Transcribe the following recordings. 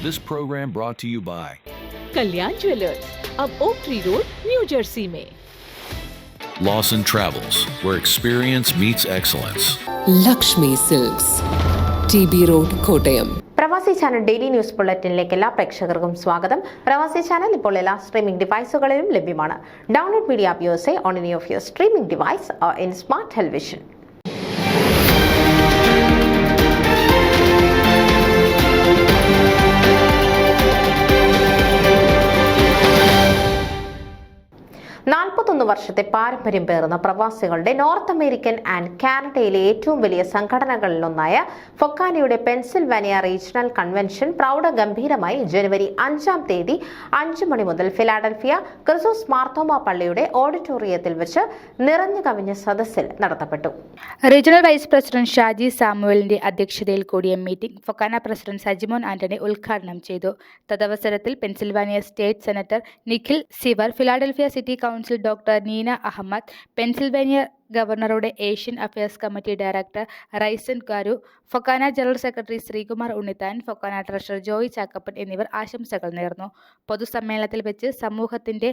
This program brought to you by Kalyan jewellers, अब oak tree road, New Jersey में। Lawson Travels, where experience meets excellence. Lakshmi silks, TB road, Kottayam. Pravasi channel daily news ബുള്ളറ്റിനിലേക്ക് എല്ലാ പ്രേക്ഷകർക്കും സ്വാഗതം. പ്രവാസി channel ഇപ്പോൾ എല്ലാ streaming ഡിവൈസുകളിലും ലഭ്യമാണ്. Download media app use on any of your streaming device or in smart television. വർഷത്തെ പാരമ്പര്യം പേറുന്ന പ്രവാസികളുടെ നോർത്ത് അമേരിക്കൻ ആൻഡ് കാനഡയിലെ ഏറ്റവും വലിയ സംഘടനകളിലൊന്നായ ഫൊക്കാനയുടെ പെൻസിൽവാനിയ റീജിയണൽ കൺവെൻഷൻ പ്രൗഢഗംഭീരമായി ജനുവരി 5-ാം തീയതി 5 മണി മുതൽ ഫിലാഡൽഫിയ ക്രിസോസ് മാർത്തോമ പള്ളിയുടെ ഓഡിറ്റോറിയത്തിൽ വെച്ച് നിറഞ്ഞു കവിഞ്ഞ സദസ്സിൽ നടത്തപ്പെട്ടു. റീജിയണൽ വൈസ് പ്രസിഡന്റ് ഷാജി സാമുവലിന്റെ അധ്യക്ഷതയിൽ കൂടിയ മീറ്റിംഗ് ഫൊക്കാന പ്രസിഡന്റ് സജിമോൻ ആന്റണി ഉദ്ഘാടനം ചെയ്തു. തദവസരത്തിൽ Pennsylvania state senator Nikhil Saval, Philadelphia city council doctor Nina Ahmad, Pennsylvania ഗവർണറുടെ ഏഷ്യൻ അഫയേഴ്സ് കമ്മിറ്റി ഡയറക്ടർ റൈസൻ ഗാരു, FOKANA general secretary Sreekumar Unnithan, FOKANA treasurer Joy Chakkappan എന്നിവർ ആശംസകൾ നേർന്നു. പൊതുസമ്മേളനത്തിൽ വെച്ച് സമൂഹത്തിന്റെ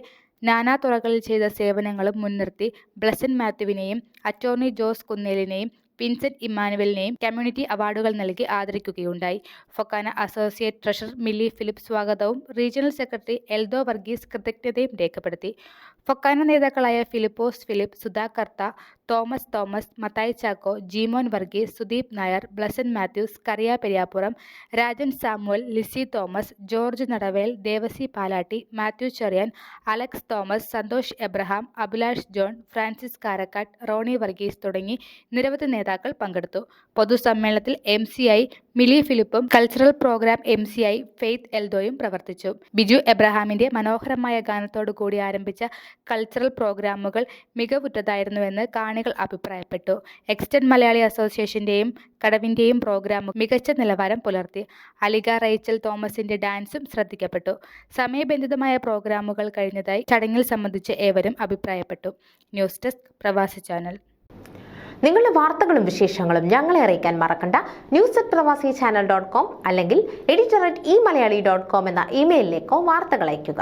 നാനാ തുറകളിൽ ചെയ്ത സേവനങ്ങളും മുൻനിർത്തി ബ്ലസൻ മാത്യുവിനെയും അറ്റോർണി ജോസ് കുന്നേലിനെയും വിൻസെന്റ് ഇമ്മാനുവലിനെയും കമ്മ്യൂണിറ്റി അവാർഡുകൾ നൽകി ആദരിക്കുകയുണ്ടായി. ഫൊക്കാന അസോസിയേറ്റ് ട്രഷറർ മില്ലി ഫിലിപ്പ് സ്വാഗതവും റീജിയണൽ സെക്രട്ടറി എൽദോ വർഗീസ് കൃതജ്ഞതയും രേഖപ്പെടുത്തി. ഫൊക്കാന നേതാക്കളായ ഫിലിപ്പോസ് ഫിലിപ്പ്, സുധാ കർത്ത, തോമസ്, മത്തായി ചാക്കോ, ജീമോൻ വർഗീസ്, സുദീപ് നായർ, ബ്ലസൻ മാത്യൂസ്, കറിയ പെരിയാപ്പുറം, രാജൻ സാമുവൽ, ലിസി തോമസ്, ജോർജ് നടവേൽ, ദേവസി പാലാട്ടി, മാത്യു ചെറിയൻ, അലക്സ് തോമസ്, സന്തോഷ് എബ്രഹാം, അഭിലാഷ് ജോൺ, ഫ്രാൻസിസ് കാരക്കാട്ട്, റോണി വർഗീസ് തുടങ്ങി നിരവധി നേതാക്കൾ പങ്കെടുത്തു. പൊതുസമ്മേളനത്തിൽ MCI മിലി ഫിലിപ്പും കൾച്ചറൽ പ്രോഗ്രാം MCI ഫെയ്ത്ത് എൽദോയും പ്രവർത്തിച്ചു. ബിജു എബ്രഹാമിന്റെ മനോഹരമായ ഗാനത്തോടു കൂടി ആരംഭിച്ച കൾച്ചറൽ പ്രോഗ്രാമുകൾ മികവുറ്റതായിരുന്നുവെന്ന് കാണികൾ അഭിപ്രായപ്പെട്ടു. എക്സ്റ്റൻഡ് മലയാളി അസോസിയേഷന്റെയും കടവിന്റെയും പ്രോഗ്രാമുകൾ മികച്ച നിലവാരം പുലർത്തി. അലിക റൈച്ചൽ തോമസിന്റെ ഡാൻസും ശ്രദ്ധിക്കപ്പെട്ടു. സമയബന്ധിതമായ പ്രോഗ്രാമുകൾ കഴിഞ്ഞതായി ചടങ്ങിൽ സംബന്ധിച്ച് ഏവരും അഭിപ്രായപ്പെട്ടു. ന്യൂസ് ഡെസ്ക്, പ്രവാസി ചാനൽ. നിങ്ങളുടെ വാർത്തകളും വിശേഷങ്ങളും ഞങ്ങളെ അറിയിക്കാൻ മറക്കണ്ട. news@pravasichannel.com അല്ലെങ്കിൽ editor@eMalayali.com എന്ന ഇമെയിലിലേക്കോ വാർത്തകൾ അയയ്ക്കുക.